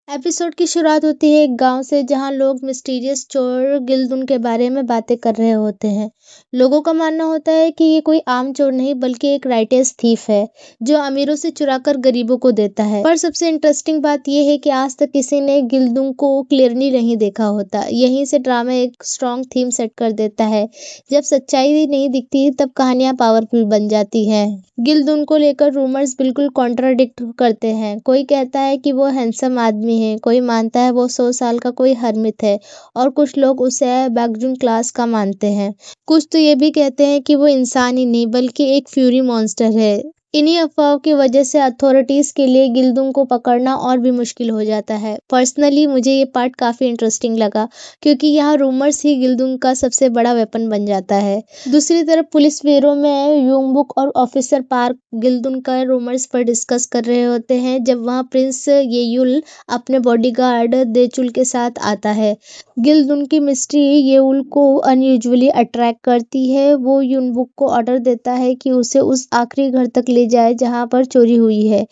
Episode की शुरुआत होती है एक गांव से जहां लोग मिस्टीरियस चोर गिल्दुन के बारे में बातें कर रहे होते हैं। लोगों का मानना होता है कि ये कोई आम चोर नहीं बल्कि एक राइटियस थीफ है जो अमीरों से चुराकर गरीबों को देता है। पर सबसे इंटरेस्टिंग बात यह है कि आज तक किसी ने गिल्दुन को क्लियरली नहीं देखा होता। यहीं से ड्रामा एक स्ट्रॉन्ग थीम सेट कर देता है। जब सच्चाई नहीं दिखती तब कहानियां पावरफुल बन जाती है। गिल्दुन को लेकर रूमर्स बिल्कुल कॉन्ट्राडिक्ट करते हैं। कोई कहता है कि वो हैंडसम आदमी है, कोई मानता है वो 100 साल का कोई हरमित है और कुछ लोग उसे बैकग्राउंड क्लास का मानते हैं। कुछ तो ये भी कहते हैं कि वो इंसान ही नहीं बल्कि एक फ्यूरी मॉन्स्टर है। इन्हीं अफवाहों की वजह से अथॉरिटीज के लिए गिल्दुन को पकड़ना और भी मुश्किल हो जाता है। पर्सनली मुझे ये पार्ट काफी इंटरेस्टिंग लगा क्योंकि यहाँ रूमर्स ही गिल्दुन का सबसे बड़ा वेपन बन जाता है। दूसरी तरफ पुलिस ब्यूरो में यूंगबुक और ऑफिसर पार्क गिल्दुन का रूमर्स पर डिस्कस कर रहे होते हैं जब वहाँ प्रिंस येयुल अपने बॉडीगार्ड देचुल के साथ आता है। गिल्दुन की मिस्ट्री येउल को अनयूजुअली अट्रैक्ट करती है। वो यूनबुक को ऑर्डर देता है कि उसे उस आखिरी घर तक ले जाए जहां पर चोरी हुई है।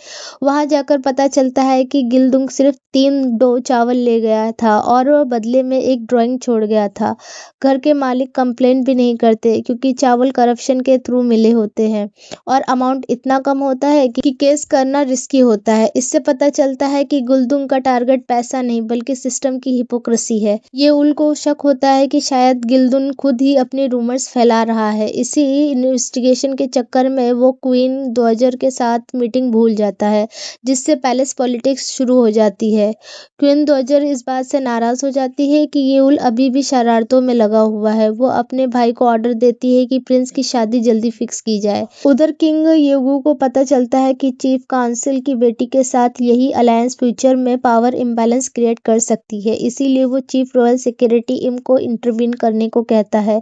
वहां जाकर पता चलता है कि गिल्दुन सिर्फ 3 डो चावल ले गया था और बदले में एक ड्राइंग छोड़ गया था। घर के मालिक कंप्लेन भी नहीं करते क्योंकि चावल करप्शन के थ्रू मिले होते हैं और अमाउंट इतना कम होता है कि केस करना रिस्की होता है। इससे पता चलता है कि गिल्दुन का टारगेट पैसा नहीं बल्कि सिस्टम की हिपोक्रेसी है। ये उनको शक होता है कि शायद गिल्दुन खुद ही अपने रूमर्स फैला रहा है। इसी इन्वेस्टिगेशन के चक्कर में वो क्वीन दोजर के साथ मीटिंग भूल जाता है जिससे पैलेस पॉलिटिक्स शुरू हो जाती है। क्वीन दोजर इस बात से नाराज हो जाती है कि येउल अभी भी शरारतों में लगा हुआ है। वो अपने भाई को ऑर्डर देती है कि प्रिंस की शादी जल्दी फिक्स की जाए। उधर किंग येगू को पता चलता है कि चीफ काउंसिल की बेटी के साथ यही अलायंस फ्यूचर में पावर इम्बैलेंस क्रिएट कर सकती है। इसीलिए वो चीफ रॉयल सिक्योरिटी इम को इंटरवीन करने को कहता है।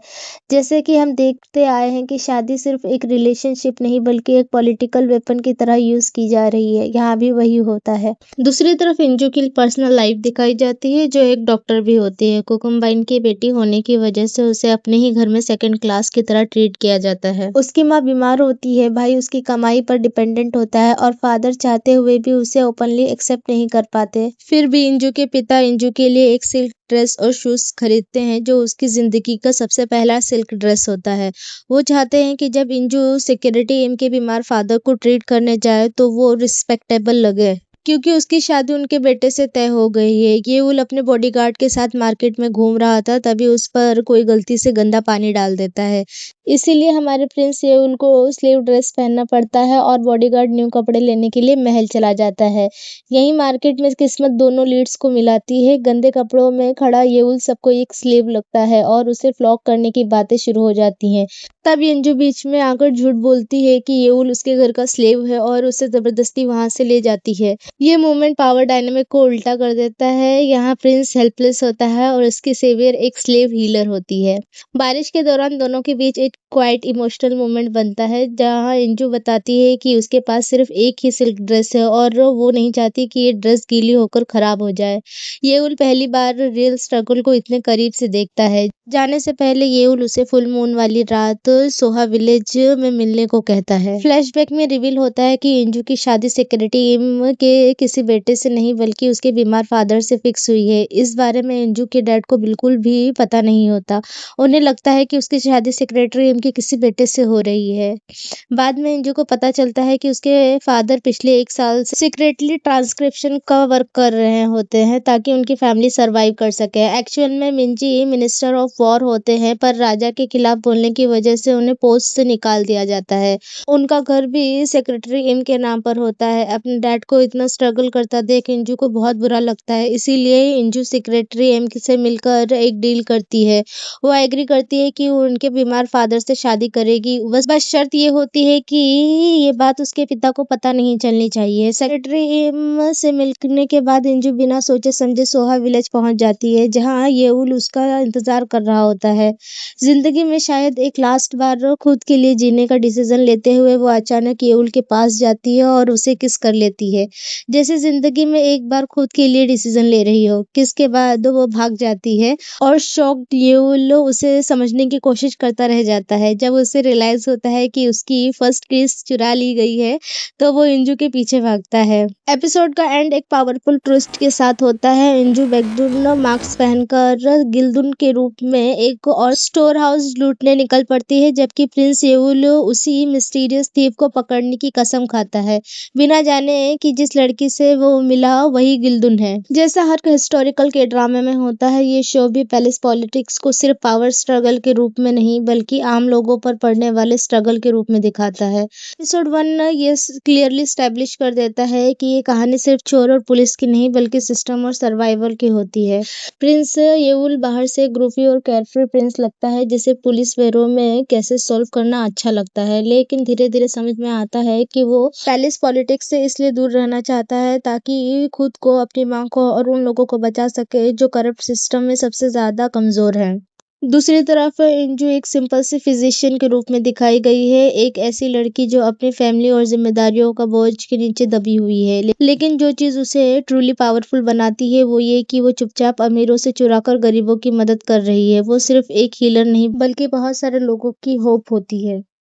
जैसे कि हम देखते आए हैं कि शादी सिर्फ एक रिलेशनशिप नहीं बल्कि एक पॉलिटिकल वेपन की तरह यूज की जा रही है। यहाँ भी वही होता है। दूसरी तरफ इंजू की पर्सनल लाइफ दिखाई जाती है जो एक डॉक्टर भी होती है। कुकुम्बाइन की बेटी होने की वजह से उसे अपने ही घर में सेकंड क्लास की तरह ट्रीट किया जाता है। उसकी माँ बीमार होती है, भाई उसकी कमाई पर डिपेंडेंट होता है और फादर चाहते हुए भी उसे ओपनली एक्सेप्ट नहीं कर पाते। फिर भी इंजू के पिता इंजू के लिए एक सिल्क ड्रेस और शूज खरीदते हैं जो उसकी जिंदगी का सबसे पहला सिल्क ड्रेस होता है। वो चाहते हैं कि जब इंजू सिक्योरिटी एम के बीमार फादर को ट्रीट करने जाए तो वो रिस्पेक्टेबल लगे क्योंकि उसकी शादी उनके बेटे से तय हो गई है। येउल अपने बॉडीगार्ड के साथ मार्केट में घूम रहा था तभी उस पर कोई गलती से गंदा पानी डाल देता है। इसीलिए हमारे प्रिंस येउल को स्लीव ड्रेस पहनना पड़ता है और बॉडीगार्ड न्यू कपड़े लेने के लिए महल चला जाता है। यहीं मार्केट में किस्मत दोनों लीड्स को मिलाती है। गंदे कपड़ों में खड़ा येउल सबको एक स्लेव लगता है और उसे फ्लॉग करने की बातें शुरू हो जाती हैं। तब यंजू बीच में आकर झूठ बोलती है कि येउल उसके घर का स्लेव है और उसे जबरदस्ती वहां से ले जाती है। ये मूवमेंट पावर डायनामिक को उल्टा कर देता है। यहाँ प्रिंस हेल्पलेस होता है और उसकी सेवियर एक स्लेव हीलर होती है। बारिश के दौरान दोनों के बीच एक क्वाइट इमोशनल मोमेंट बनता है जहाँ इंजू बताती है कि उसके पास सिर्फ एक ही सिल्क ड्रेस है और वो नहीं चाहती कि ये ड्रेस गीली होकर खराब हो जाए। येउल पहली बार रियल स्ट्रगल को इतने करीब से देखता है। जाने से पहले येउल उसे फुल मून वाली रात सोहा विलेज में मिलने को कहता है। फ्लैशबैक में रिवील होता है कि इंजू की शादी सिक्योरिटी के किसी बेटे से नहीं बल्कि उसके बीमार फादर से फिक्स हुई है। इस बारे में इंजू के डैड को बिल्कुल भी पता नहीं होता। उन्हें लगता है कि उसकी शादी सेक्रेटरी एम के किसी बेटे से हो रही है। बाद में इंजू को पता चलता है कि उसके फादर पिछले 1 साल से सीक्रेटली ट्रांसक्रिप्शन का वर्क कर रहे होते हैं ताकि उनकी फैमिली सरवाइव कर सके। एक्चुअल में मिंजी मिनिस्टर ऑफ वॉर होते हैं पर राजा के खिलाफ बोलने की वजह से उन्हें पोस्ट से निकाल दिया जाता है। उनका घर भी सेक्रेटरी एम के नाम पर होता है। अपने डैड को इतना स्ट्रगल करता देख इंजू को बहुत बुरा लगता है। इसीलिए इंजू सेक्रेटरी एम से मिलकर एक डील करती है। वो एग्री करती है कि वो उनके बीमार फादर से शादी करेगी। बस शर्त ये होती है कि ये बात उसके पिता को पता नहीं चलनी चाहिए। सेक्रेटरी एम से मिलने के बाद इंजू बिना सोचे समझे सोहा विलेज पहुंच जाती है जहां येउल उसका इंतजार कर रहा होता है। जिंदगी में शायद एक लास्ट बार खुद के लिए जीने का डिसीजन लेते हुए वो अचानक येउल के पास जाती है और उसे किस कर लेती है। जैसे जिंदगी में एक बार खुद के लिए डिसीजन ले रही हो। किस के बाद वो भाग जाती है और शॉक्ड येउल उसे समझने की कोशिश करता रह जाता जाता है। जब उसे रियलाइज़ होता है कि उसकी फर्स्ट किस चुरा ली गई है, तो वो इंजू के पीछे भागता है। एपिसोड का एंड एक पावरफुल ट्विस्ट के साथ होता है। इंजू बैकडून मास्क पहनकर गिल्दुन के रूप में एक और स्टोर हाउस लूटने निकल पड़ती है, जबकि प्रिंस येउल उसी मिस्टीरियस थीफ को पकड़ने की कसम खाता है, बिना जाने कि जिस लड़की से वो मिला वही गिल्दुन है। जैसा हर हिस्टोरिकल के ड्रामे में होता है, ये शो भी पैलेस पॉलिटिक्स को सिर्फ पावर स्ट्रगल के रूप में नहीं, बल्कि आम लोगों पर पड़ने वाले स्ट्रगल के रूप में दिखाता है। एपिसोड 1 ये क्लियरली स्टैब्लिश कर देता है कि ये कहानी सिर्फ चोर और पुलिस की नहीं, बल्कि सिस्टम और सर्वाइवल की होती है। प्रिंस येउल बाहर से ग्रूफी और केयरफ्री प्रिंस लगता है, जिसे पुलिस वेरो में केसेस सॉल्व करना अच्छा लगता है, लेकिन धीरे धीरे समझ में आता है कि वो पैलेस पॉलिटिक्स से इसलिए दूर रहना चाहता है ताकि खुद को, अपनी माँ को और उन लोगों को बचा सके जो करप्ट सिस्टम में सबसे ज्यादा कमजोर हैं। दूसरी तरफ इंजू एक सिंपल सी फिजिशियन के रूप में दिखाई गई है, एक ऐसी लड़की जो अपनी फैमिली और जिम्मेदारियों का बोझ के नीचे दबी हुई है। लेकिन जो चीज उसे ट्रूली पावरफुल बनाती है वो ये कि वो चुपचाप अमीरों से चुराकर गरीबों की मदद कर रही है। वो सिर्फ एक हीलर नहीं, बल्कि बहुत सारे लोगों की होप होती है।